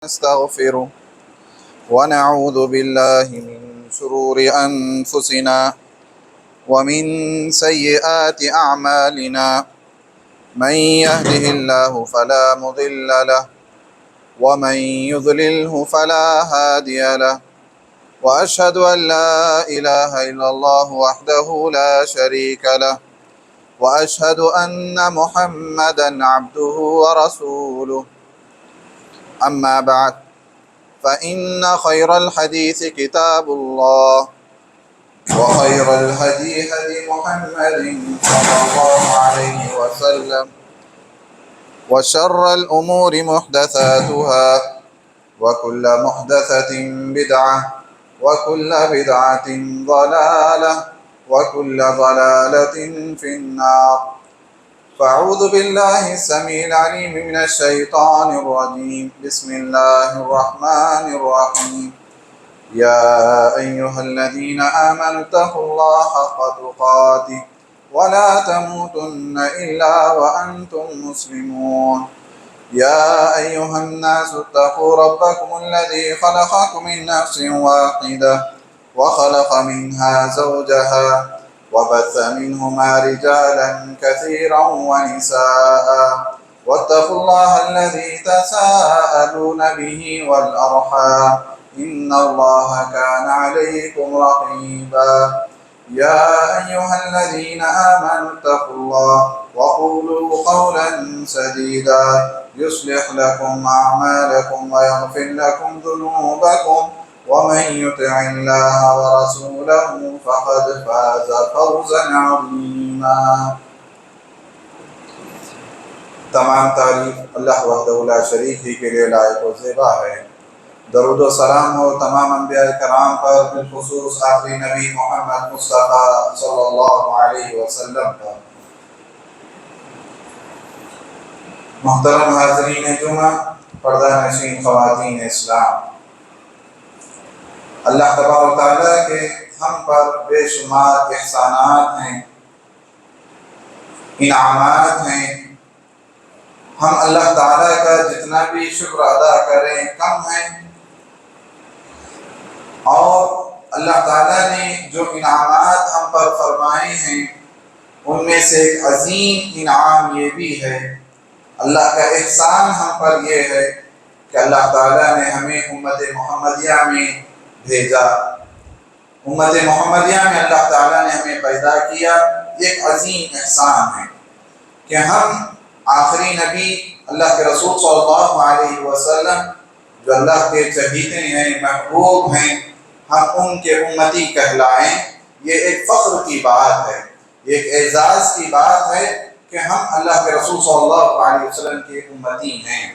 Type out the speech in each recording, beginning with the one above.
نستغفره ونعوذ بالله من شرور أنفسنا ومن سيئات أعمالنا من يهده الله فلا مضل له ومن يضلله فلا هادي له وأشهد أن لا إله إلا الله وحده لا شريك له وأشهد أن محمدا عبده ورسوله أما بعد فإن خير الحديث كتاب الله وخير الهدي هدي محمد صلى الله عليه وسلم وشر الأمور محدثاتها وكل محدثة بدعة وكل بدعة ضلالة وكل ضلالة في النار. فأعوذ بالله السميع العليم من الشيطان الرجيم. بسم الله الرحمن الرحيم. يا أيها الذين آمنوا اتقوا الله حق تقاته ولا تموتن إلا وأنتم مسلمون. يا أيها الناس اتقوا ربكم الذي خلقكم من نفس واحدة وخلق منها زوجها وبث منهما رجالا كثيرا ونساء واتقوا الله الذي تساءلون به والأرحام إن الله كان عليكم رقيبا. يا أيها الذين آمنوا اتقوا الله وقولوا قولا سديدا يصلح لكم أعمالكم ويغفر لكم ذنوبكم ومن يطع الله ورسوله فقد فاز فوزا عظيما. تمام تعریف اللہ وحدہ لا شریک ہی کے لیے لائق و زیبا ہے. درود و سلام ہو تمام انبیاء کرام پر، بالخصوص آخری نبی محمد مصطفیٰ صلی اللہ علیہ وسلم پر. محترم حاضرین جمعہ، پردہ نشین خواتین اسلام، اللہ تبارک و تعالیٰ کے ہم پر بے شمار احسانات ہیں، انعامات ہیں. ہم اللہ تعالیٰ کا جتنا بھی شکر ادا کریں کم ہے، اور اللہ تعالیٰ نے جو انعامات ہم پر فرمائے ہیں ان میں سے ایک عظیم انعام یہ بھی ہے، اللہ کا احسان ہم پر یہ ہے کہ اللہ تعالیٰ نے ہمیں امت محمدیہ میں بھیجا. امت محمدیہ میں اللہ تعالیٰ نے ہمیں پیدا کیا. ایک عظیم احسان ہے کہ ہم آخری نبی اللہ کے رسول صلی اللہ علیہ وسلم جو اللہ کے چہیتے ہیں، محبوب ہیں، ہم ان کے امتی کہلائیں. یہ ایک فخر کی بات ہے، ایک اعزاز کی بات ہے کہ ہم اللہ کے رسول صلی اللہ علیہ وسلم کے امتی ہیں.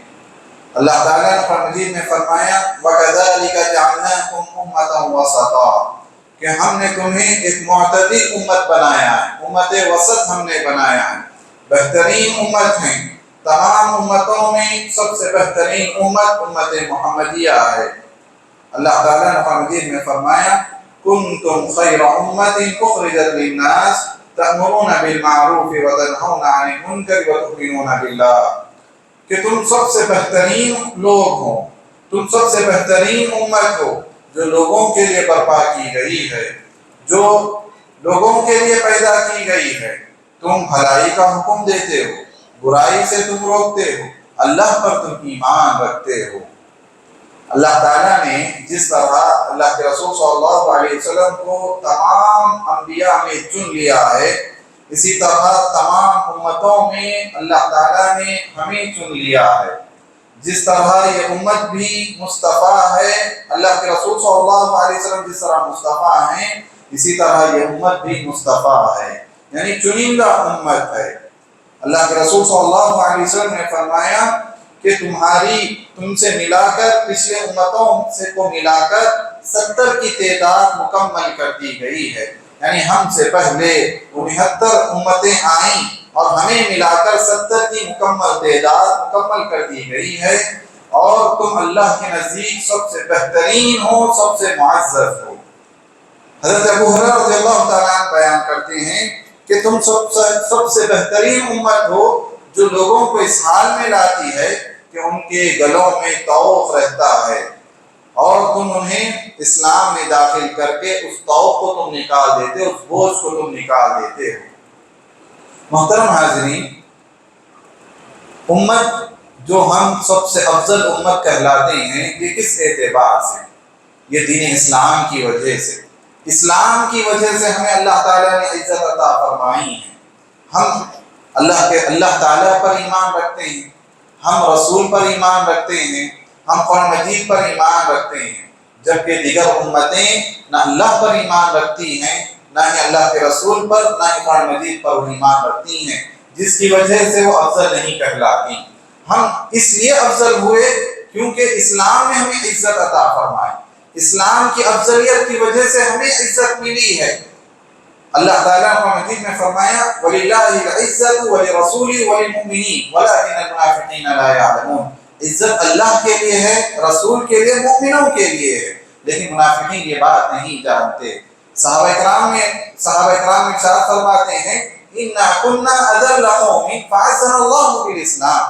اللہ تعالیٰ نے قرآن مجید میں فرمایا وَكَذَلِكَ جَعَلْنَاكُمْ أُمَّةً وَسَطًا، کہ ہم نے تمہیں ایک معتدل امت بنایا ہے، امت وسط ہم نے بنایا ہے. بہترین امت ہیں، تمام امتوں میں سب سے بہترین امت امت محمدیہ ہے. اللہ تعالیٰ نے قرآن مجید میں فرمایا كُنْتُمْ خَيْرَ أُمَّةٍ أُخْرِجَتْ لِلنَّاسِ تَأْمُرُونَ بِالْمَعْرُوفِ وَتَنْهَوْنَ عَنِ الْمُنكَرِ وَتُؤْمِنُونَ بِاللَّهِ، کہ تم سب سے بہترین لوگ ہو، تم سب سے بہترین امت ہو جو لوگوں کے لیے برپا کی گئی ہے، جو لوگوں کے لیے پیدا کی گئی ہے. تم بھلائی کا حکم دیتے ہو، برائی سے تم روکتے ہو، اللہ پر تم ایمان رکھتے ہو. اللہ تعالیٰ نے جس طرح اللہ کے رسول صلی اللہ علیہ وسلم کو تمام انبیاء میں چن لیا ہے، اسی طرح تمام امتوں میں اللہ تعالیٰ نے ہمیں چن لیا ہے. جس طرح یہ امت بھی مصطفیٰ ہے، اللہ کے رسول صلی اللہ علیہ وسلم جس طرح مصطفیٰ ہیں، اسی طرح یہ امت بھی مصطفیٰ ہے، یعنی چنندہ امت ہے. اللہ کے رسول صلی اللہ علیہ وسلم نے فرمایا کہ تم سے ملا کر پچھلے امتوں سے کو ملا کر 70 کی تعداد مکمل کر دی گئی ہے. یعنی ہم سے پہلے 69 امتیں آئیں اور ہمیں ملا کر 70 کی مکمل تعداد مکمل کر دی گئی ہے. اور تم اللہ کے نزدیک سب سے بہترین ہو، سب سے معزز ہو. حضرت ابو ہریرہ رضی اللہ تعالیٰ عنہ بیان کرتے ہیں کہ تم سب سے بہترین امت ہو جو لوگوں کو اس حال میں لاتی ہے کہ ان کے گلوں میں طوق رہتا ہے اور تم انہیں اسلام میں داخل کر کے اس طوق کو تم نکال دیتے ہو، اس بوجھ کو تم نکال دیتے ہو۔ محترم حاضرین، امت جو ہم سب سے افضل امت کہلاتے ہیں، یہ کس اعتبار سے؟ یہ دین اسلام کی وجہ سے۔ اسلام کی وجہ سے ہمیں اللہ تعالیٰ نے عزت عطا فرمائی ہے۔ ہم اللہ تعالیٰ پر ایمان رکھتے ہیں، ہم رسول پر ایمان رکھتے ہیں، ہم قرآن مجید پر ایمان رکھتے ہیں، جبکہ دیگر امتیں نہ اللہ پر ایمان رکھتی ہیں، نہ ہی اللہ کے رسول پر، نہ ہی قرآن مجید پر ایمان رکھتی ہیں، جس کی وجہ سے وہ افضل نہیں کہلاتی۔ ہم اس لیے افضل ہوئے کیونکہ اسلام نے ہمیں عزت عطا فرمائی، اسلام کی افضلیت کی وجہ سے ہمیں عزت ملی ہے۔ اللہ تعالیٰ نے قرآن مجید میں فرمایا وَلِلَّهِ الْعِزَّةُ وَلِرَسُولِهِ وَلِلْمُؤْمِنِينَ وَلَكِنَّ الْمُنَافِقِينَ لَا يَعْلَمُونَ۔ عزت اللہ کے لیے ہے، رسول کے لیے، مومنوں کے لیے ہے، لیکن منافقین یہ بات نہیں جانتے۔ صحابہ کرام ارشاد فرماتے ہیں اِنَّا كُنَّا أَذَلَّ قَوْمٍ فَأَعَزَّنَا اللَّهُ بِالْإِسْلَامِ،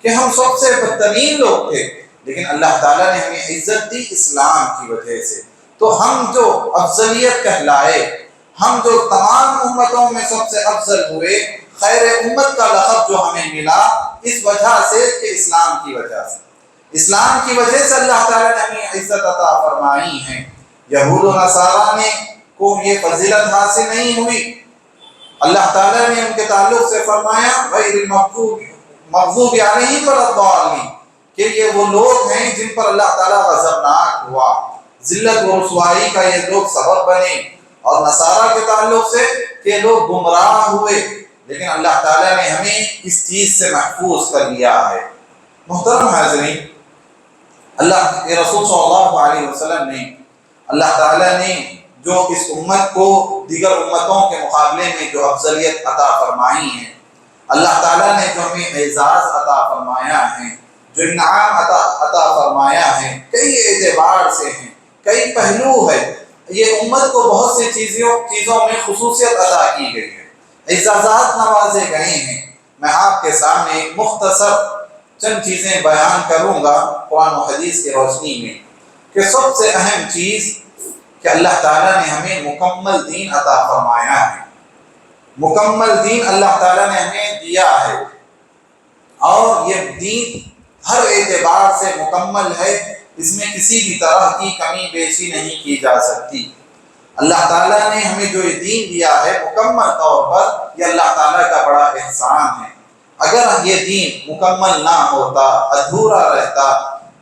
کہ ہم سب سے بدترین لوگ تھے، لیکن اللہ تعالیٰ نے ہمیں عزت دی اسلام کی وجہ سے۔ تو ہم جو افضلیت کہلائے، ہم جو تمام امتوں میں سب سے افضل ہوئے، خیر امت کا لقب جو ہمیں ملا، اس وجہ سے کہ اسلام کی وجہ سے، اسلام کی وجہ سے اللہ تعالیٰ نے ہمیں عزت عطا فرمائی ہے۔ یہود و نصارہ نے کو یہ فضیلت حاصل نہیں ہوئی۔ اللہ تعالیٰ نے ان کے تعلق سے فرمایا غیر المغضوب علیہم ولا الضالین، کہ یہ وہ لوگ ہیں جن پر اللہ تعالیٰ غضبناک ہوا، ذلت و رسوائی کا یہ لوگ سبب بنے، اور نصارہ کے تعلق سے کہ لوگ گمراہ ہوئے، لیکن اللہ تعالیٰ نے ہمیں اس چیز سے محفوظ کر لیا ہے۔ محترم حاضرین، اللہ کے رسول صلی اللہ علیہ وسلم نے، اللہ تعالیٰ نے جو اس امت کو دیگر امتوں کے مقابلے میں جو افضلیت عطا فرمائی ہے، اللہ تعالیٰ نے جو ہمیں اعزاز عطا فرمایا ہے، جو انعام عطا فرمایا ہے، کئی اعتبار سے ہیں، کئی پہلو ہے۔ یہ امت کو بہت سی چیزوں میں خصوصیت عطا کی گئی ہے، اعزازات نوازے گئے ہیں۔ میں آپ کے سامنے مختصر چند چیزیں بیان کروں گا قرآن و حدیث کی روشنی میں، کہ سب سے اہم چیز کہ اللہ تعالیٰ نے ہمیں مکمل دین عطا فرمایا ہے، مکمل دین اللہ تعالیٰ نے ہمیں دیا ہے، اور یہ دین ہر اعتبار سے مکمل ہے، اس میں کسی بھی طرح کی کمی بیشی نہیں کی جا سکتی۔ اللہ تعالیٰ نے ہمیں جو یہ دین دیا ہے مکمل طور پر، یہ اللہ تعالیٰ کا بڑا احسان ہے۔ اگر یہ دین مکمل نہ ہوتا، ادھورا رہتا،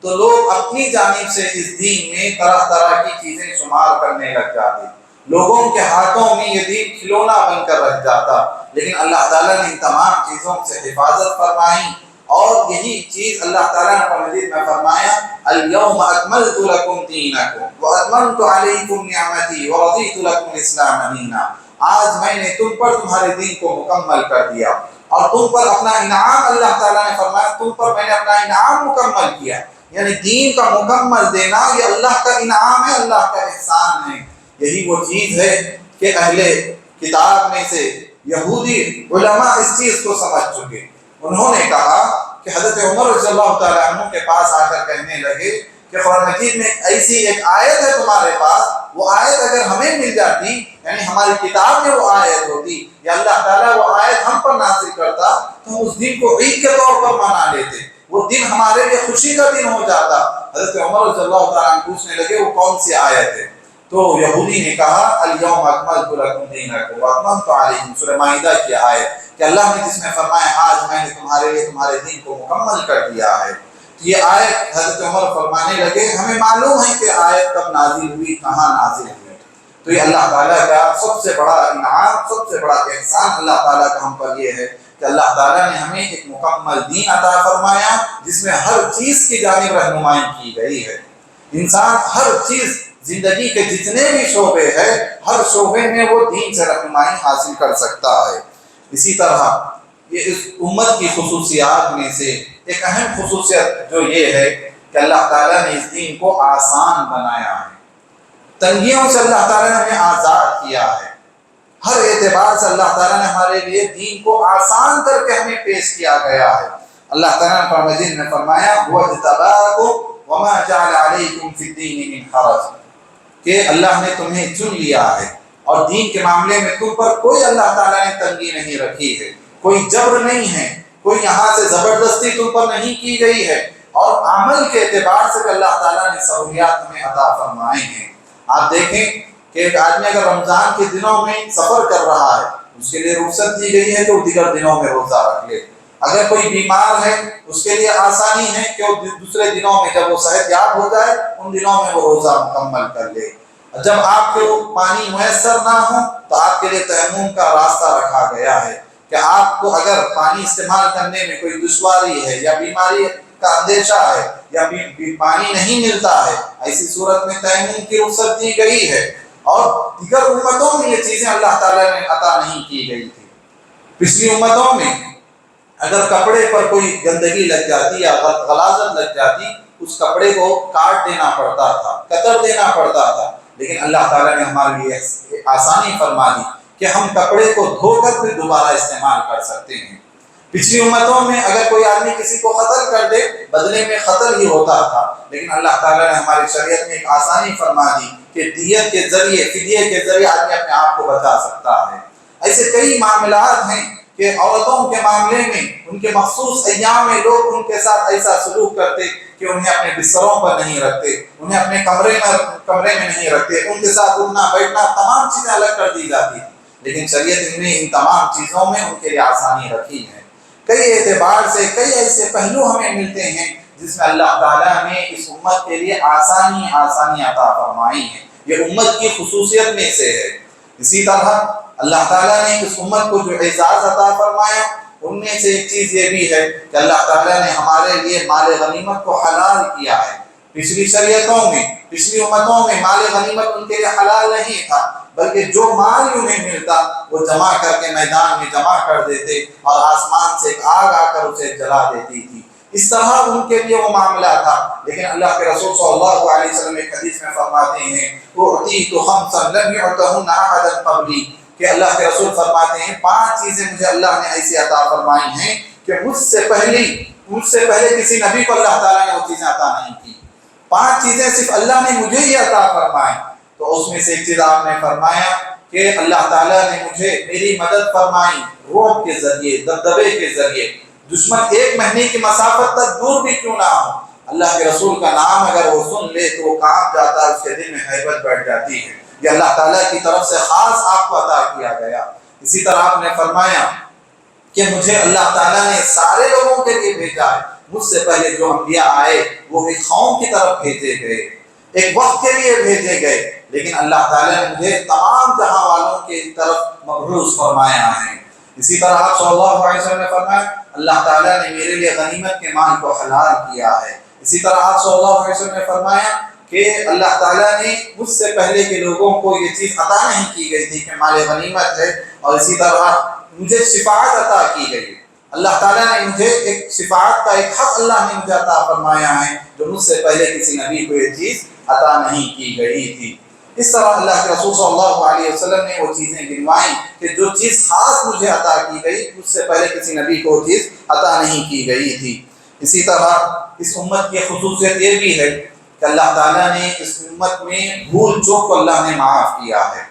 تو لوگ اپنی جانب سے اس دین میں طرح طرح کی چیزیں شمار کرنے لگ جاتے، لوگوں کے ہاتھوں میں یہ دین کھلونا بن کر رہ جاتا، لیکن اللہ تعالیٰ نے ان تمام چیزوں سے حفاظت فرمائی، اور یہی چیز اللہ تعالیٰ نے قرآن مجید میں فرمایا اليوم اکملت لکم دینکم واتممت علیکم نعمتی ورضیت لکم الاسلام دینا، آج میں نے تم پر تمہارے دین کو مکمل کر دیا، اور تم پر اپنا انعام، اللہ تعالیٰ نے فرمایا تم پر میں نے اپنا انعام مکمل کیا، یعنی دین کا مکمل دینا یہ اللہ کا انعام ہے، اللہ کا احسان ہے۔ یہی وہ چیز ہے کہ اہل کتاب میں سے یہودی علماء اس چیز کو سمجھ چکے۔ انہوں نے کہا کہ حضرت عمر رضی اللہ تعالیٰ عنہ کے پاس آ کر کہنے لگے کہ قرآن مجید میں ایسی ایک آیت ہے تمہارے پاس، وہ آیت اگر ہمیں مل جاتی، یعنی ہماری کتاب میں وہ آیت ہوتی، یا اللہ تعالیٰ وہ آیت ہم پر نازل کرتا، تو ہم اس دن کو عید کے طور پر منا لیتے، وہ دن ہمارے لیے خوشی کا دن ہو جاتا۔ حضرت عمر رضی اللہ تعالیٰ عنہ پوچھنے لگے وہ کون سی آیت ہے؟ تو یہودی نے کہا الیوم اکملت لکم دینکم واتممت علیکم، سورہ مائدہ کی آیت، کہ اللہ نے جس میں فرمایا آج میں نے تمہارے لیے تمہارے دین کو مکمل کر دیا ہے۔ یہ آیت حضرت عمر فرمانے لگے ہمیں معلوم ہے کہ آیت کب نازل ہوئی، کہاں نازل ہوئی، تو یہ اللہ تعالیٰ کا سب سے بڑا انعام، سب سے بڑا احسان اللہ تعالیٰ کا ہم پر یہ ہے کہ اللہ تعالیٰ نے ہمیں ایک مکمل دین عطا فرمایا، جس میں ہر چیز کی جانب رہنمائی کی گئی ہے۔ انسان ہر چیز، زندگی کے جتنے بھی شعبے ہیں، ہر شعبے میں وہ دین سے رہنمائی حاصل کر سکتا ہے۔ اسی طرح یہ اس امت کی خصوصیات میں سے ایک اہم خصوصیت جو یہ ہے کہ اللہ تعالیٰ نے اس دین کو آسان بنایا ہے، تنگیوں سے اللہ تعالیٰ نے ہمیں آزاد کیا ہے، ہر اعتبار سے اللہ تعالیٰ نے ہمارے لیے دین کو آسان کر کے ہمیں پیش کیا گیا ہے۔ اللہ تعالیٰ نے قرآن مجید میں فرمایا وَاجْتَبَاكُمْ وَمَا جَعَلَ عَلَيْكُمْ فِي الدِّينِ مِنْ حَرَجٍ، کہ اللہ نے تمہیں چن لیا ہے اور دین کے معاملے میں تم پر کوئی اللہ تعالیٰ نے تنگی نہیں رکھی ہے، کوئی جبر نہیں ہے، کوئی یہاں سے زبردستی تم پر نہیں کی گئی ہے، اور عمل کے اعتبار سے بھی اللہ تعالیٰ نے سہولیات تمہیں عطا فرمائے ہیں۔ آپ دیکھیں کہ ایک آدمی اگر رمضان کے دنوں میں سفر کر رہا ہے، اس کے لیے رخصت دی گئی ہے کہ وہ دیگر دنوں میں روزہ رکھ لے۔ اگر کوئی بیمار ہے اس کے لیے آسانی ہے کہ وہ دوسرے دنوں میں جب وہ صحت یاب ہو جائے ان دنوں میں وہ روزہ مکمل کر لے۔ جب آپ کو پانی میسر نہ ہو تو آپ کے لیے تیمم کا راستہ رکھا گیا ہے کہ آپ کو اگر پانی استعمال کرنے میں کوئی دشواری ہے یا بیماری کا اندیشہ ہے یا پانی نہیں ملتا ہے، ایسی صورت میں تیمم کی رخصت دی گئی ہے۔ اور دیگر امتوں میں یہ چیزیں اللہ تعالیٰ نے عطا نہیں کی گئی تھی۔ پچھلی امتوں میں اگر کپڑے پر کوئی گندگی لگ جاتی یا غلاظت لگ جاتی، اس کپڑے کو کاٹ دینا پڑتا تھا، کتر دینا پڑتا تھا، لیکن اللہ تعالیٰ نے ہمارے لیے آسانی فرما دی کہ ہم کپڑے کو دھو کر پھر دوبارہ استعمال کر سکتے ہیں۔ پچھلی امتوں میں اگر کوئی آدمی کسی کو قتل کر دے بدلے میں قتل ہی ہوتا تھا، لیکن اللہ تعالیٰ نے ہماری شریعت میں ایک آسانی فرما دی کہ دیت کے ذریعے، فدیے کے ذریعے آدمی اپنے آپ کو بچا سکتا ہے۔ ایسے کئی معاملات ہیں کہ عورتوں کے معاملے میں ان کے مخصوص ایام میں لوگ ان کے ساتھ ایسا سلوک کرتے کہ انہیں اپنے بستروں پر نہیں رکھتے، انہیں اپنے کمرے میں نہیں رکھتے، ان کے ساتھ اٹھنا بیٹھنا تمام چیزیں الگ کر دی جاتی تھی، لیکن شریعت نے ان تمام چیزوں میں ان کے لیے آسانی رکھی ہے۔ کئی اعتبار سے کئی ایسے پہلو ہمیں ملتے ہیں جس میں اللہ تعالیٰ نے اس امت کے لیے آسانی عطا فرمائی ہے، یہ امت کی خصوصیت میں سے ہے۔ اسی طرح اللہ تعالیٰ نے اس امت کو جو اعزاز عطا فرمایا ان میں سے ایک چیز یہ بھی ہے کہ اللہ تعالیٰ نے ہمارے لیے مال غنیمت کو حلال کیا ہے۔ پچھلی شریعتوں میں، پچھلی امتوں میں مال غنیمت ان کے لیے حلال نہیں تھا، بلکہ جو مال انہیں ملتا وہ جمع کر کے میدان میں جمع کر دیتے اور آسمان سے ایک آگ آ کر اسے جلا دیتی تھی، اس طرح ان کے لیے وہ معاملہ تھا۔ لیکن اللہ کے رسول صلی اللہ علیہ وسلم ایک حدیث میں فرماتے ہیں اعطیت خمسا لم یعطہن احدا قبلی، کہ اللہ کے رسول فرماتے ہیں 5 چیزیں مجھے اللہ نے ایسی عطا فرمائی ہیں کہ مجھ سے پہلے کسی نبی کو اللہ تعالیٰ نے وہ چیزیں عطا نہیں کی۔ 5 چیزیں صرف اللہ نے مجھے ہی عطا فرمائیں۔ تو اس میں سے ایک چیز آپ نے فرمایا کہ اللہ تعالیٰ نے مجھے میری مدد فرمائی رعب کے ذریعے، دبدبے کے ذریعے، دشمن 1 مہینے کی مسافت تک دور بھی کیوں نہ ہو، اللہ کے رسول کا نام اگر وہ سن لے تو وہ کانپ جاتا ہے، اس کے دل میں ہیبت بیٹھ جاتی ہے۔ یہ اللہ تعالیٰ کی طرف سے خاص آپ کو عطا کیا گیا۔ اسی طرح آپ نے فرمایا کہ مجھے اللہ تعالیٰ نے سارے لوگوں کے لیے بھیجا ہے، مجھ سے پہلے جو انبیاء آئے وہ ایک قوم کی طرف بھیجے گئے، ایک وقت کے لیے بھیجے گئے، لیکن اللہ تعالیٰ نے مجھے تمام جہاں والوں کی طرف مبعوث فرمایا ہے۔ اسی طرح آپ صلی اللہ علیہ وسلم نے فرمایا اللہ تعالیٰ نے میرے لیے غنیمت کے مال کو حلال کیا ہے۔ اسی طرح آپ صلی اللہ علیہ وسلم نے فرمایا کہ اللہ تعالیٰ نے مجھ سے پہلے کے لوگوں کو یہ چیز عطا نہیں کی گئی تھی کہ مال غنیمت ہے، اور اسی طرح مجھے شفاعت عطا کی گئی۔ اللہ تعالیٰ نے مجھے ایک شفاعت کا ایک حق اللہ نے مجھے عطا فرمایا ہے جو مجھ سے پہلے کسی نبی کو یہ چیز عطا نہیں کی گئی تھی۔ اس طرح اللہ کے رسول صلی اللہ علیہ وسلم نے وہ چیزیں گنوائیں کہ جو چیز خاص مجھے عطا کی گئی مجھ سے پہلے کسی نبی کو وہ چیز عطا نہیں کی گئی تھی۔ اسی طرح اس امت کی خصوصیت یہ بھی ہے کہ اللہ تعالیٰ نے اس امت میں بھول چوک کو اللہ نے معاف کیا ہے۔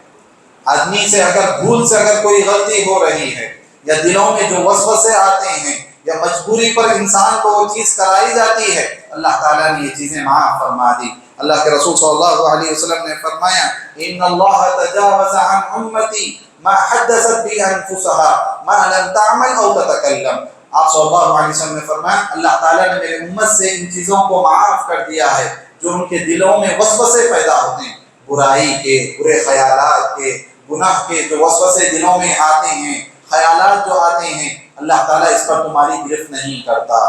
آدمی سے اگر بھول سے اگر کوئی غلطی ہو رہی ہے یا دلوں میں جو وسوسے آتے ہیں یا مجبوری پر انسان کو وہ چیز کرائی جاتی ہے، اللہ تعالیٰ نے یہ چیزیں معاف فرما دی۔ اللہ کے رسول صلی اللہ علیہ وسلم نے فرمایا ان اللہ تجاوز عن امتی ما حدثت به انفسها ما لم تعمل او تتکلم۔ آپ صلی اللہ علیہ وسلم نے فرمایا اللہ تعالیٰ نے میرے امت سے ان چیزوں کو معاف کر دیا ہے جو ان کے دلوں میں وسوسے پیدا ہوتے ہیں، برائی کے، برے خیالات کے، گناہ کے جو وسوسے دلوں میں آتے ہیں، خیالات جو آتے ہیں، اللہ تعالیٰ اس پر تمہاری گرفت نہیں کرتا۔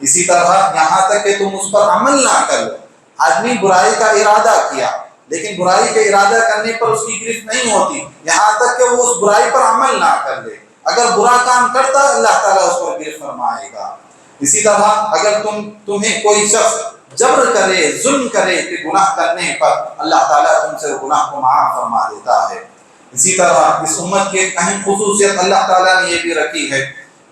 اسی طرح یہاں تک کہ تم اس پر عمل نہ کر لو۔ آدمی برائی کا ارادہ کیا لیکن برائی کا ارادہ کرنے پر اس کی گرفت نہیں ہوتی یہاں تک کہ وہ اس برائی پر عمل نہ کر لے۔ اگر برا کام کرتا اللہ تعالیٰ اس پر گرفت فرمائے گا۔ اسی طرح اگر تمہیں کوئی شخص جبر کرے، ظلم کرے کہ گناہ کرنے پر اللہ تعالیٰ تم سے گناہ کو معاف فرما دیتا ہے۔ اسی طرح اس امت کی ایک اہم خصوصیت اللہ تعالیٰ نے یہ بھی رکھی ہے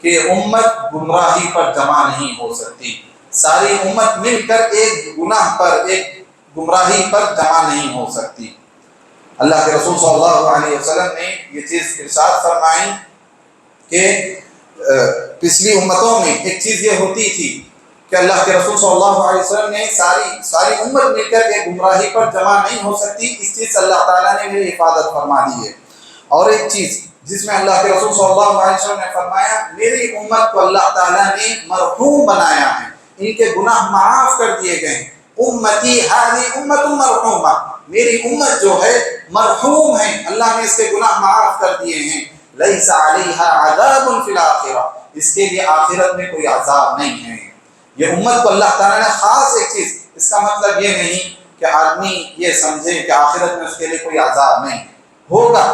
کہ امت گمراہی پر جمع نہیں ہو سکتی، ساری امت مل کر ایک گناہ پر، ایک گمراہی پر جمع نہیں ہو سکتی۔ اللہ کے رسول صلی اللہ علیہ وسلم نے یہ چیز ارشاد فرمائی کہ پچھلی امتوں میں ایک چیز یہ ہوتی تھی کہ اللہ کے رسول صلی اللہ علیہ وسلم نے ساری امت مل کر ایک گمراہی پر جمع نہیں ہو سکتی، اس چیز سے اللہ تعالیٰ نے میری حفاظت فرما دی ہے۔ اور ایک چیز جس میں اللہ کے رسول صلی اللہ علیہ وسلم نے فرمایا میری امت کو اللہ تعالیٰ نے مرحوم بنایا ہے، ان کے گناہ معاف کر دیے گئے ہیں۔ امتی ہذی امت مرحومہ، میری امت جو ہے مرحوم ہے، اللہ نے اس کے گناہ معاف کر دیے ہیں۔ لیس علیہا عذاب فی الآخرہ، اس کے لیے آخرت میں کوئی عذاب نہیں ہے۔ یہ امت کو اللہ تعالیٰ نے خاص ایک چیز، اس کا مطلب یہ نہیں کہ آدمی یہ سمجھے کہ آخرت میں اس کے لیے کوئی عذاب نہیں ہوگا،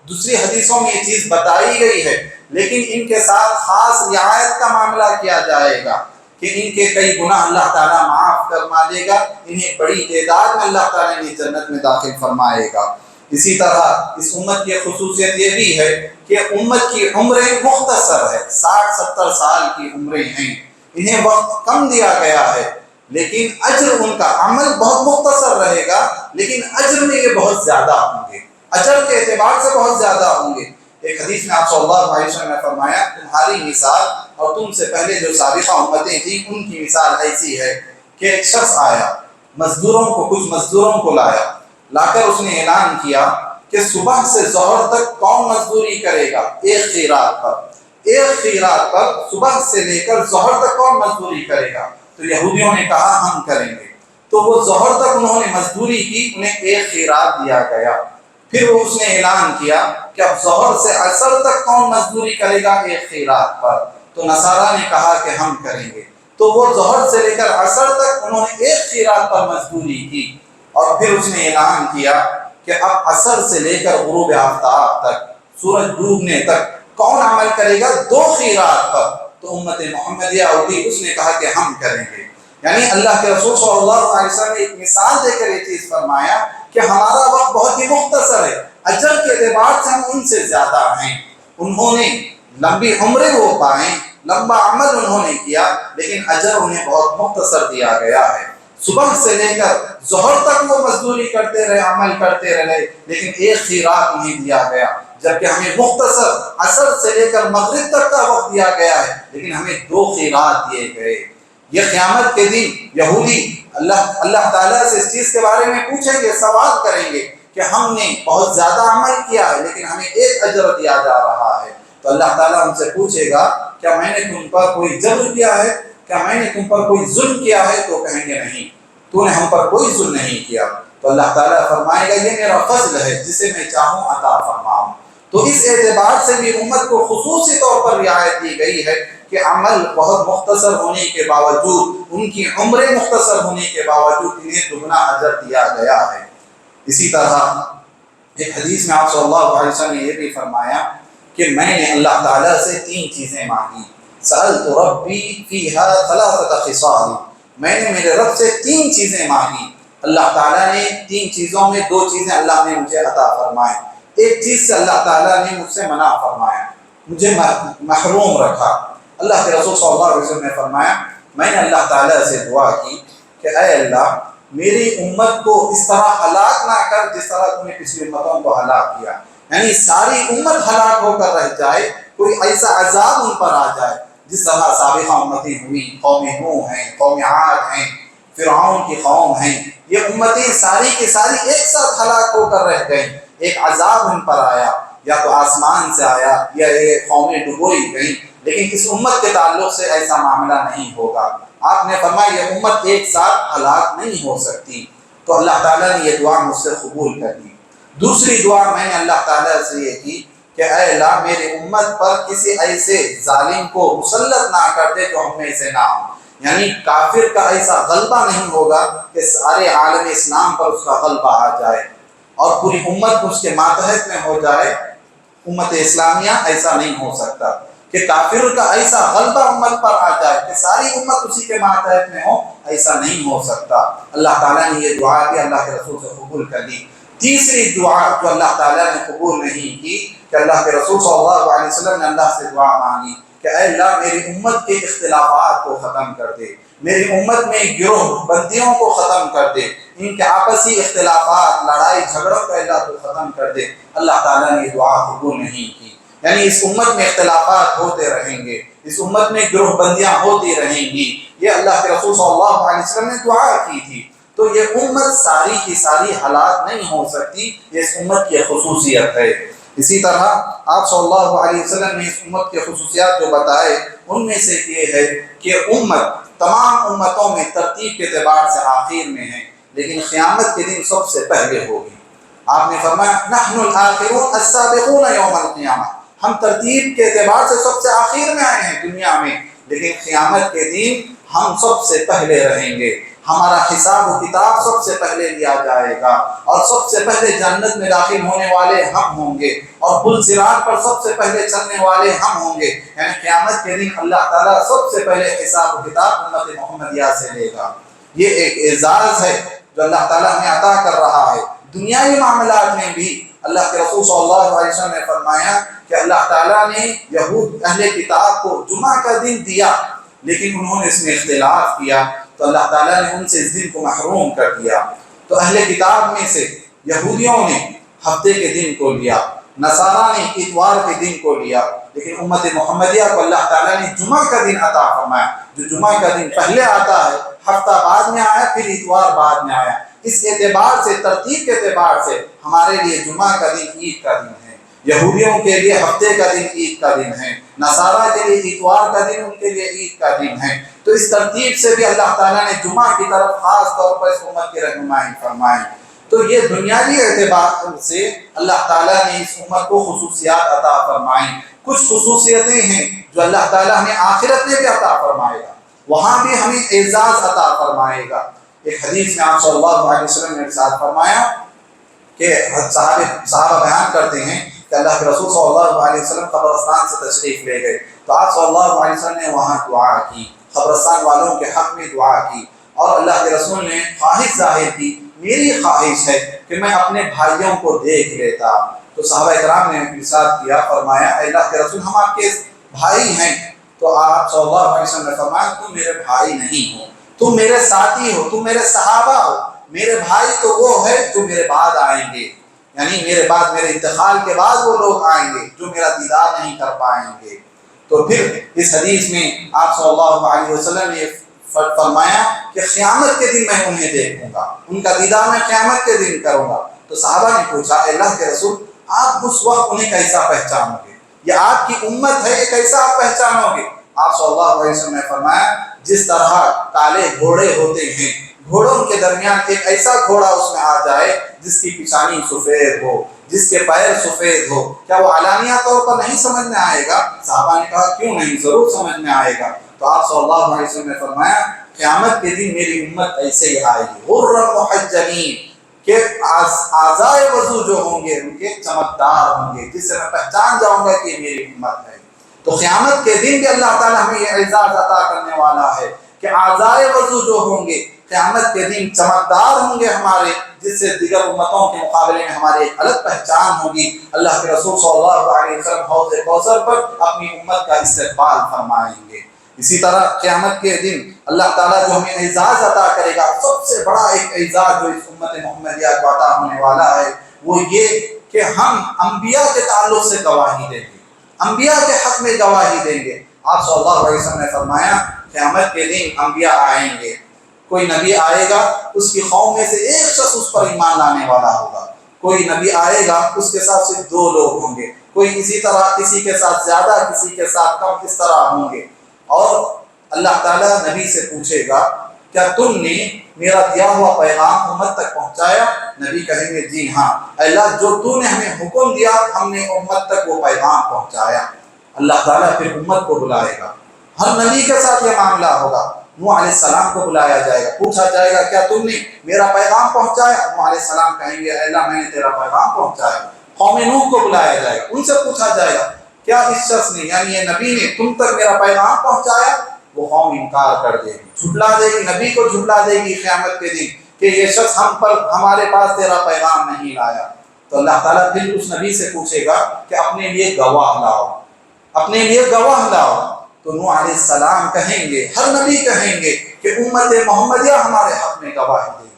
دوسری حدیثوں میں یہ چیز بتائی گئی ہے، لیکن ان کے ساتھ خاص رعایت کا معاملہ کیا جائے گا کہ ان کے کئی گناہ اللہ تعالیٰ معاف فرما دے گا، انہیں بڑی تعداد میں اللہ تعالیٰ نے جنت میں داخل فرمائے گا۔ اسی طرح اس امت کی خصوصیت یہ بھی ہے کہ امت کی عمریں مختصر ہے، 60-70 سال کی عمریں ہیں، انہیں وقت کم دیا گیا ہے، لیکن اجر ان کا عمل بہت مختصر رہے گا، لیکن اجر میں یہ بہت زیادہ ہوں گے، اجر کے اعتبار سے بہت زیادہ ہوں گے۔ ایک حدیث میں آپ صلی اللہ علیہ وسلم نے فرمایا تمہاری مثال اور تم سے پہلے جو سابقہ امتیں تھیں ان کی مثال ایسی ہے کہ ایک شخص آیا، کچھ مزدوروں کو لا کر اس نے اعلان کیا کہ صبح سے ظہر تک کون مزدوری کرے گا، ایک خیرات پر صبح سے لے کر ظہر تک کون مزدوری کرے گا؟ تو یہودیوں نے کہا ہم کریں گے، تو وہ ظہر تک انہوں نے مزدوری کی، انہیں ایک خیرات دیا گیا۔ پھر وہ اس نے اعلان کیا کہ اب ظہر سے عصر تک کون مزدوری کرے گا ایک خیرات پر؟ تو نصارہ نے کہا کہ ہم کریں گے، تو وہ ظہر سے لے کر عصر تک انہوں نے ایک خیرات پر مزدوری کی، اور پھر اس نے اعلان کیا کہ اب عصر سے لے کر غروب آفتاب تک، سورج ڈوبنے تک کون عمل کرے گا 2 خیرات پر؟ تو امت محمدیہ اٹھی، اس نے کہا کہ ہم کریں گے۔ یعنی اللہ کے رسول صلی اللہ علیہ وسلم نے ایک مثال دے کر یہ چیز فرمایا کہ ہمارا وقت بہت ہی مختصر ہے، اجر کے اعتبار سے ہم ان سے زیادہ ہیں۔ انہوں نے لمبی عمریں وہ پائیں، لمبا عمل انہوں نے کیا، لیکن اجر انہیں بہت مختصر دیا گیا ہے۔ صبح سے لے کر ظہر تک وہ مزدوری کرتے رہے، عمل کرتے رہے، لیکن ایک خیرات انہیں دیا گیا، جبکہ ہمیں مختصر عصر سے لے کر مغرب تک کا وقت دیا گیا ہے، لیکن ہمیں 2 خیرات دیے گئے۔ یہ قیامت کے دن یہودی اللہ تعالیٰ سے اس چیز کے بارے میں پوچھیں گے، سوال کریں گے کہ ہم نے بہت زیادہ عمل کیا ہے لیکن ہمیں ایک اجر دیا جا رہا ہے۔ تو اللہ تعالیٰ ہم سے پوچھے گا کیا میں نے تم پر کوئی جبر کیا ہے، کیا میں نے تم پر کوئی ظلم کیا ہے؟ تو کہیں گے نہیں، تو نے ہم پر کوئی ظلم نہیں کیا۔ تو اللہ تعالیٰ فرمائے گا یہ میرا فضل ہے جسے میں چاہوں عطا فرماؤں۔ تو اس اعتبار سے بھی امت کو خصوصی طور پر رعایت دی گئی ہے کہ عمل بہت مختصر ہونے کے باوجود، ان کی عمریں مختصر ہونے کے باوجود انہیں دگنا اجر دیا گیا ہے۔ اسی طرح ایک حدیث میں آپ صلی اللہ علیہ وسلم نے یہ بھی فرمایا کہ میں نے اللہ تعالیٰ سے 3 چیزیں مانگی، سألت ربی فیہا 3 خصال، میں نے میرے رب سے 3 چیزیں مانگی، اللہ تعالیٰ نے 3 چیزوں میں 2 چیزیں اللہ نے مجھے عطا فرمائیں، ایک چیز سے اللہ تعالیٰ نے مجھ سے منع فرمایا، مجھے محروم رکھا۔ اللہ کے رسول صلی اللہ علیہ وسلم نے فرمایا میں نے اللہ تعالیٰ سے دعا کی کہ اے اللہ میری امت کو اس طرح ہلاک نہ کر جس طرح تم نے پچھلی امتوں کو ہلاک کیا، یعنی ساری امت ہلاک ہو کر رہ جائے، کوئی ایسا عذاب ان پر آ جائے جس طرح سابقہ امتیں ہوئی، قوم نوح ہیں، قوم عاد ہیں، فرعون کی قوم ہیں، یہ امتیں ساری کی ساری ایک ساتھ ہلاک ہو کر رہ گئیں، ایک عذاب ان پر آیا، یا تو آسمان سے آیا یا یہ قومیں ڈبوئی گئیں، لیکن اس امت کے تعلق سے ایسا معاملہ نہیں ہوگا۔ آپ نے فرمایا یہ امت ایک ساتھ ہلاک نہیں ہو سکتی، تو اللہ تعالیٰ نے یہ دعا مجھ سے قبول کر لی۔ دوسری دعا میں نے اللہ تعالیٰ سے یہ کی کہ اے اللہ میری امت پر کسی ایسے ظالم کو مسلط نہ کر دے جو ہم میں سے نہ ہو، یعنی کافر کا ایسا غلبہ نہیں ہوگا کہ سارے عالم اسلام پر اس کا غلبہ آ جائے اور پوری امت اس کے ماتحت میں ہو جائے۔ امت اسلامیہ ایسا نہیں ہو سکتا کہ کافر کا ایسا غلبہ امت پر آ جائے کہ ساری امت اسی کے ماتحت میں ہو، ایسا نہیں ہو سکتا۔ اللہ تعالیٰ نے یہ دعا بھی اللہ کے رسول سے قبول کر لی۔ تیسری دعا جو اللہ تعالیٰ نے قبول نہیں کی کہ اللہ کے رسول صلی اللہ علیہ وسلم نے اللہ سے دعا مانگی کہ اے اللہ میری امت کے اختلافات کو ختم کر دے، میری امت میں گروہ بندیوں کو ختم کر دے، ان کے آپسی اختلافات لڑائی جھگڑوں کو اللہ تو ختم کر دے۔ اللہ تعالیٰ نے یہ دعا قبول نہیں کی، یعنی اس امت میں اختلافات ہوتے رہیں گے، اس امت میں گروہ بندیاں ہوتی رہیں گی، یہ اللہ کے رسول صلی اللہ علیہ وسلم نے دعا کی تھی۔ تو یہ امت ساری کی ساری ہلاک نہیں ہو سکتی، یہ اس امت کی خصوصیت ہے۔ اسی طرح آپ صلی اللہ علیہ وسلم نے اس امت کے خصوصیات جو بتائے ان میں سے یہ ہے کہ امت تمام امتوں میں ترتیب کے اعتبار سے آخر میں ہے، لیکن قیامت کے دن سب سے پہلے ہوگی۔ آپ نے فرمایا نحن الآخرون السابقون یوم القیامہ، ہم ترتیب کے اعتبار سے سب سے آخر میں آئے ہیں دنیا میں، لیکن قیامت کے دن ہم سب سے پہلے رہیں گے، ہمارا حساب و کتاب سب سے پہلے لیا جائے گا، اور سب سے پہلے جنت میں داخل ہونے والے ہم ہوں گے، اور پل صراط پر سب سے پہلے چلنے والے ہم ہوں گے۔ یعنی قیامت کے دن اللہ تعالیٰ سب سے پہلے حساب و کتاب امت محمدیہ سے لے گا۔ یہ ایک اعزاز ہے جو اللہ تعالیٰ ہمیں عطا کر رہا ہے۔ دنیاوی معاملات میں بھی اللہ کے رسول صلی اللہ علیہ وسلم نے فرمایا کہ اللہ تعالیٰ نے یہود اہل کتاب کو جمعہ کا دن دیا، لیکن انہوں نے اس میں اختلاف کیا تو اللہ تعالیٰ نے ان سے اس دن کو محروم کر دیا۔ تو اہل کتاب میں سے یہودیوں نے ہفتے کے دن کو لیا، نصارہ نے اتوار کے دن کو لیا، لیکن امت محمدیہ کو اللہ تعالیٰ نے جمعہ کا دن عطا فرمایا، جو جمعہ کا دن پہلے آتا ہے، ہفتہ بعد میں آیا، پھر اتوار بعد میں آیا۔ اس اعتبار سے، ترتیب کے اعتبار سے ہمارے لیے جمعہ کا دن عید کا دن ہے، یہودیوں کے لیے ہفتے کا دن عید کا دن ہے، نصارہ کے لیے اتوار کا دن ان کے لیے عید کا دن ہے۔ تو اس ترتیب سے بھی اللہ تعالیٰ نے جمعہ کی طرف خاص طور پر اس امت کی رہنمائی فرمائی۔ تو یہ دنیاوی اعتبار سے اللہ تعالیٰ نے اس امت کو خصوصیات عطا فرمائی۔ کچھ خصوصیتیں ہیں جو اللہ تعالیٰ ہمیں آخرت میں بھی عطا فرمائے گا، وہاں بھی ہمیں اعزاز عطا فرمائے گا۔ ایک حدیث میں آپ صلی اللہ علیہ وسلم نے ارشاد فرمایا کہ صحابہ بیان کرتے ہیں کہ اللہ کے رسول صلی اللہ علیہ وسلم قبرستان سے تشریف لے گئے تو آپ صلی اللہ علیہ وسلم نے وہاں دعا کی، قبرستان والوں کے حق میں دعا کی، اور اللہ کے رسول نے خواہش ظاہر کی، میری خواہش ہے کہ میں اپنے بھائیوں کو دیکھ لیتا۔ تو صحابہ کرام نے ارشاد کیا، فرمایا اے اللہ کے رسول ہم آپ کے بھائی ہیں۔ تو آپ صلی اللہ علیہ وسلم نے فرمایا تم میرے بھائی نہیں ہو، تم میرے ساتھی ہو، تم میرے صحابہ ہو، میرے بھائی تو وہ ہے جو میرے بعد آئیں گے، یعنی میرے بعد، میرے انتقال کے بعد وہ لوگ آئیں گے جو میرا دیدار نہیں کر پائیں گے۔ تو پھر اس حدیث میں آپ صلی اللہ علیہ وسلم نے فرمایا کہ قیامت کے دن میں انہیں دیکھوں گا، ان کا دیدار میں قیامت کے دن کروں گا۔ تو صحابہ نے پوچھا اے اللہ کے رسول آپ اس وقت انہیں کیسا پہچانو گے؟ یہ آپ کی امت ہے، یہ کیسا آپ پہچانو گے؟ آپ صلی اللہ علیہ وسلم نے فرمایا جس طرح کالے گھوڑے ہوتے ہیں، گھوڑوں کے درمیان ایک ایسا گھوڑا اس میں آ جائے جس کی پیشانی سفید ہو، جس کے پیر سفید ہو، کیا وہ علانیہ طور پر نہیں سمجھ میں آئے گا؟ صحابہ نے کہا کیوں نہیں، ضرور سمجھ میں آئے گا۔ تو آپ صلی اللہ علیہ وسلم نے فرمایا قیامت کے دن میری امت ایسے ہی آئے گی، غرًا محجلین، کہ اعضائے وضو جو ہوں گے ان کے چمکدار ہوں گے، جس سے میں پہچان جاؤں گا کہ یہ میری امت ہے۔ تو قیامت کے دن بھی اللہ تعالیٰ ہمیں یہ اعزاز عطا کرنے والا ہے کہ اعضائے وضو جو ہوں گے قیامت کے دن چمکدار ہوں گے ہمارے، جس سے دیگر امتوں کے مقابلے میں ہماری ایک الگ پہچان ہوگی۔ اللہ کے رسول صلی اللہ علیہ وسلم حوض کوثر پر اپنی امت کا استقبال فرمائیں گے۔ اسی طرح قیامت کے دن اللہ تعالیٰ جو ہمیں اعزاز عطا کرے گا، سب سے بڑا ایک اعزاز جو اس امت محمدیہ کو عطا ہونے والا ہے وہ یہ کہ ہم انبیاء کے تعلق سے گواہی دیں گے، انبیاء کے حق میں گواہی دیں گے۔ آپ صلی اللہ علیہ وسلم نے فرمایا قیامت کے دن انبیاء آئیں گے، کوئی نبی آئے گا اس کی قوم میں سے ایک شخص اس پر ایمان لانے والا ہوگا، کوئی نبی آئے گا اس کے ساتھ صرف 2 لوگ ہوں گے، کوئی اسی طرح کسی کے ساتھ زیادہ کسی کے ساتھ کم، اس طرح ہوں گے۔ اور اللہ تعالیٰ نبی سے پوچھے گا کیا تم نے میرا دیا ہوا پیغام امت تک پہنچایا؟ نبی کہیں گے جی ہاں اللہ، جو تو نے ہمیں حکم دیا ہم نے امت تک وہ پیغام پہنچایا۔ اللہ تعالیٰ پھر امت کو بلائے گا، ہر نبی کے ساتھ یہ معاملہ ہوگا۔ نوح علیہ السلام کو بلایا جائے گا، پوچھا جائے گا کیا تم نے میرا پیغام پہنچایا؟ نوح علیہ السلام کہیں گے اے اللہ میں نے تیرا پیغام پہنچایا۔ قوم نوح کو بلایا جائے گا، ان سے پوچھا جائے گا کیا اس شخص نے یعنی یہ نبی نے تم تک میرا پیغام پہنچایا؟ وہ قوم انکار کر دے گی، جھٹلا دے گی، نبی کو جھٹلا دے گی قیامت کے دن کہ یہ شخص ہمارے پاس تیرا پیغام نہیں لایا۔ تو اللہ تعالیٰ پھر اس نبی سے پوچھے گا کہ اپنے لیے گواہ لاؤ، اپنے لیے گواہ لاؤ. تو نوح علیہ السلام کہیں گے، ہر نبی کہیں گے کہ امت محمدیہ ہمارے حق میں گواہی دے گی.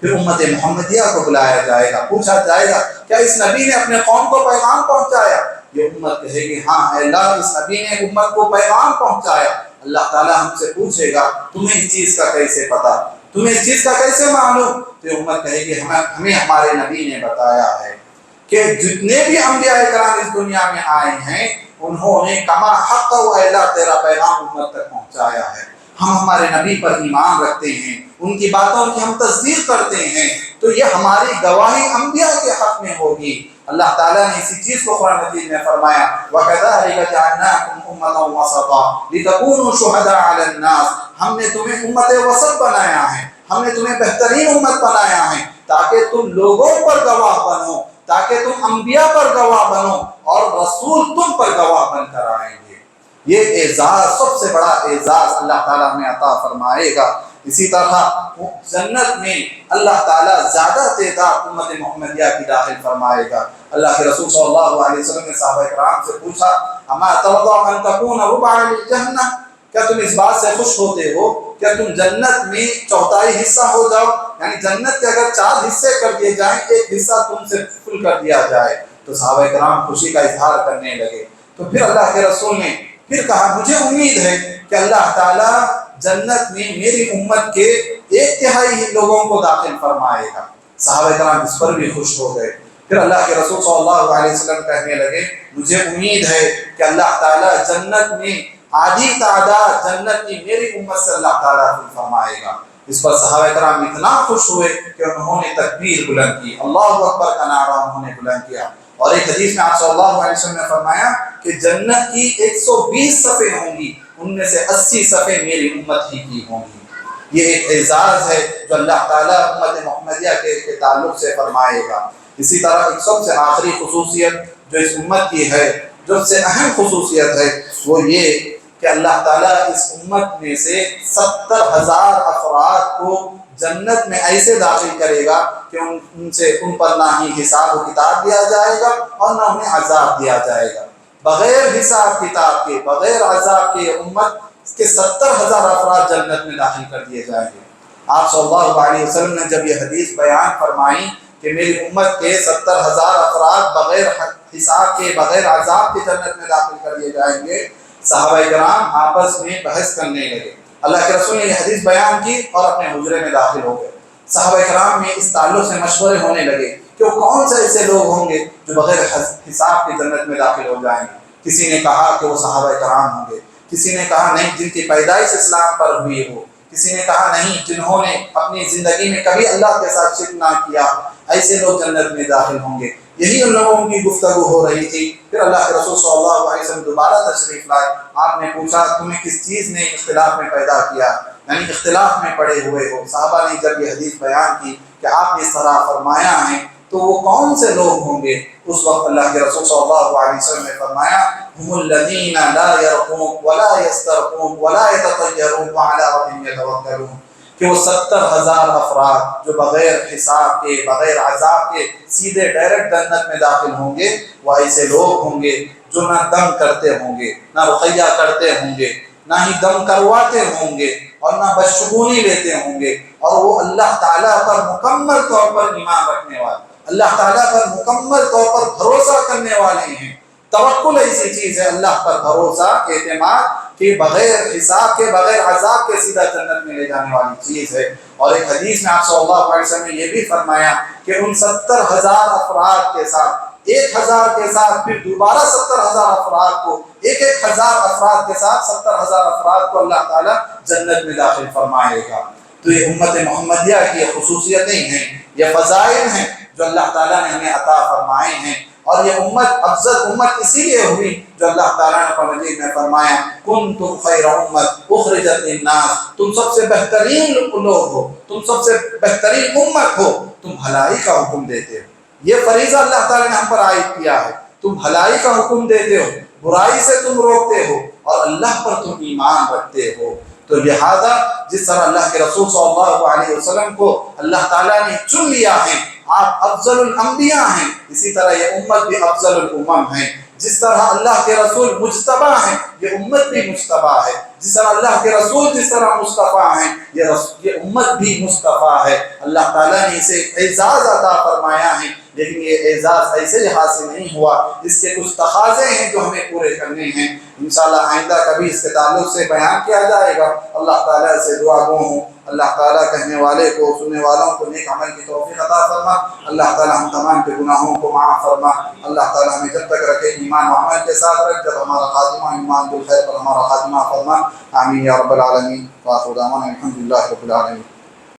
پھر امت محمدیہ کو بلایا جائے گا، پوچھا جائے گا کیا اس نبی نے اپنے قوم کو پیغام پہنچایا؟ یہ امت کہے گی ہاں اے اللہ اس نبی نے امت کو پیغام پہنچایا. اللہ تعالیٰ ہم سے پوچھے گا تمہیں اس چیز کا کیسے پتا، تمہیں اس چیز کا کیسے معلوم؟ تو امت کہے گی ہمیں ہمارے نبی نے بتایا ہے کہ جتنے بھی انبیاء کرام اس دنیا میں آئے ہیں انہوں نے کما حق و اللہ تیرا پیغام امت تک پہنچایا ہے. ہم ہمارے نبی پر ایمان رکھتے ہیں، ان کی باتوں کی ہم تصدیق کرتے ہیں، تو یہ ہماری گواہی انبیاء کے حق میں ہوگی. اللہ تعالیٰ نے اسی چیز کو قرآن مجید میں فرمایا وَكَذَلِكَ جَعَلْنَاكُمْ أُمَّةً وَسَطًا لِتَكُونُوا شُهَدَاءَ عَلَى النَّاسِ. ہم نے تمہیں امت وسط بنایا ہے، ہم نے تمہیں بہترین امت بنایا ہے تاکہ تم لوگوں پر گواہ بنو، تاکہ تم انبیاء پر گواہ بنو اور رسول تم پر گواہ بن کر آئیں گے. یہ اعزاز سب سے بڑا اعزاز اللہ تعالیٰ ہمیں عطا فرمائے گا. اسی طرح جنت میں اللہ تعالیٰ زیادہ تعداد امت محمدیہ کی داخل فرمائے گا. اللہ کے رسول صلی اللہ علیہ وسلم نے صحابہ کرام سے پوچھا اما ترضى ان تكون ربع للجنہ، کیا تم اس بات سے خوش ہوتے ہو کیا تم جنت میں چوتھائی حصہ ہو جاؤ؟ یعنی جنت کے اگر 4 حصے کر دیے جائیں ایک حصہ تم سے فل کر دیا جائے. تو صحابہ کرام خوشی کا اظہار کرنے لگے. تو پھر اللہ کے رسول نے پھر کہا مجھے امید ہے کہ اللہ تعالیٰ جنت میں میری امت کے 1/3 لوگوں کو داخل فرمائے گا. صحابہ کرام اس پر بھی خوش ہو گئے. پھر اللہ کے رسول صلی اللہ علیہ وسلم کہنے لگے مجھے امید ہے کہ اللہ تعالیٰ جنت میں آدھی تعداد جنت کی میری امت سے اللہ تعالیٰ فرمائے گا. اس پر صحابہ کرام اتنا خوش ہوئے کہ انہوں نے تکبیر بلند کی، اللہ اکبر کا نعرہ انہوں نے بلند کیا. اور ایک حدیث میں آپ صلی اللہ علیہ وسلم نے فرمایا کہ جنت کی 120 صفیں ہوں گی، ان میں سے 80 صفیں میری امت ہی کی ہوں گی. یہ ایک اعزاز ہے جو اللہ تعالیٰ امت محمدیہ کے تعلق سے فرمائے گا. اسی طرح ایک سب سے آخری خصوصیت جو اس امت کی ہے، جو سب سے اہم خصوصیت ہے، وہ یہ کہ اللہ تعالیٰ اس امت میں سے 70,000 افراد کو جنت میں ایسے داخل کرے گا کہ ان پر نہ ہی حساب و کتاب دیا جائے گا اور نہ انہیں عذاب دیا جائے گا. بغیر حساب کتاب کے، بغیر عذاب کے امت کے 70,000 افراد جنت میں داخل کر دیے جائیں گے. آپ صلی اللہ علیہ وسلم نے جب یہ حدیث بیان فرمائی کہ میری امت کے 70,000 افراد بغیر حساب کے، بغیر عذاب کے جنت میں داخل کر دیے جائیں گے، صحابہ کرام آپس میں بحث کرنے لگے. اللہ کے رسول نے یہ حدیث بیان کی اور اپنے حجرے میں داخل ہو گئے. صحابہ کرام میں اس تعلق سے مشورے ہونے لگے کہ وہ کون سے ایسے لوگ ہوں گے جو بغیر حساب کے جنت میں داخل ہو جائیں گے. کسی نے کہا کہ وہ صحابہ کرام ہوں گے، کسی نے کہا نہیں جن کی پیدائش اسلام پر ہوئی ہو، کسی نے کہا نہیں جنہوں نے اپنی زندگی میں کبھی اللہ کے ساتھ شرک نہ کیا، ایسے لوگ جنت میں داخل ہوں گے. یہی ان لوگوں کی گفتگو ہو رہی تھی. پھر اللہ کے رسول صلی اللہ علیہ وسلم دوبارہ تشریف لائے. آپ نے پوچھا تمہیں کس چیز نے اختلاف میں پیدا کیا، یعنی اختلاف میں پڑے ہوئے ہو؟ صحابہ نے جب یہ حدیث بیان کی کہ آپ نے اس طرح فرمایا ہے تو وہ کون سے لوگ ہوں گے؟ اس وقت اللہ کے رسول صلی اللہ علیہ وسلم نے فرمایا هم الذين لا يرقون ولا يسترقون ولا يتطيرون وعلى ربهم يتوكلون، کہ وہ 70,000 افراد جو بغیر حساب کے، بغیر عذاب کے سیدھے ڈائریکٹ جنت میں داخل ہوں گے، وہ ایسے لوگ ہوں گے جو نہ دم کرتے ہوں گے، نہ رقیہ کرتے ہوں گے، نہ ہی دم کرواتے ہوں گے اور نہ بدشگونی لیتے ہوں گے، اور وہ اللہ تعالیٰ پر مکمل طور پر ایمان رکھنے والے، اللہ تعالیٰ پر مکمل طور پر بھروسہ کرنے والے ہیں. توکل ایسی چیز ہے، اللہ پر بھروسہ، اعتماد، کہ بغیر حساب کے، بغیر عذاب کے سیدھا جنت میں لے جانے والی چیز ہے. اور ایک حدیث میں آپ صلی اللہ علیہ وسلم نے یہ بھی فرمایا کہ ان 70,000 افراد کے ساتھ 1,000 کے ساتھ پھر دوبارہ 70,000 افراد کو، 1,000 افراد کے ساتھ 70,000 افراد کو اللہ تعالیٰ جنت میں داخل فرمائے گا. تو یہ امت محمدیہ کی خصوصیتیں ہیں، یہ فضائل ہیں جو اللہ تعالیٰ نے ہمیں عطا فرمائے ہیں. اور یہ امت افضل امت اسی لیے ہوئی جو اللہ تعالیٰ نے قرآن مجید میں فرمایا کنتم خیر امت اخرجت للناس، تم سب سے بہترین لوگ ہو، تم سب سے بہترین امت ہو، تم بھلائی کا حکم دیتے ہو. یہ فریضہ اللہ تعالیٰ نے ہم پر عائد کیا ہے، تم بھلائی کا حکم دیتے ہو، برائی سے تم روکتے ہو اور اللہ پر تم ایمان رکھتے ہو. تو لہذا جس طرح اللہ کے رسول صلی اللہ علیہ وسلم کو اللہ تعالیٰ نے چن لیا ہے، آپ افضل الانبیاء ہیں، اسی طرح یہ امت بھی افضل الامم ہیں. جس طرح اللہ کے رسول مجتبی ہیں یہ امت بھی مجتبی ہے، جس طرح اللہ کے رسول جس طرح مصطفیٰ ہیں یہ امت بھی مصطفیٰ ہے۔ اللہ تعالیٰ نے اسے اعزاز عطا فرمایا ہے، لیکن یہ اعزاز ایسے ہی حاصل نہیں ہوا، اس کے کچھ تقاضے ہیں جو ہمیں پورے کرنے ہیں۔ انشاءاللہ آئندہ کبھی اس کے تعلق سے بیان کیا جائے گا۔ اللہ تعالیٰ سے دعا گو ہوں اللہ تعالیٰ کہنے والے کو سننے والوں کو نیک عمل کی توفیق عطا فرما۔ اللہ تعالیٰ ہم تمام کے گناہوں کو معاف فرما۔ اللہ تعالیٰ ہمیں جب تک رکھے ایمان و عمل کے ساتھ رکھ، جب ہمارا خاتمہ ایمان بالخیر پر ہمارا خاتمہ فرما۔ آمین یا رب العالمین۔ وآخر دعوانا الحمدللہ رب العالمین۔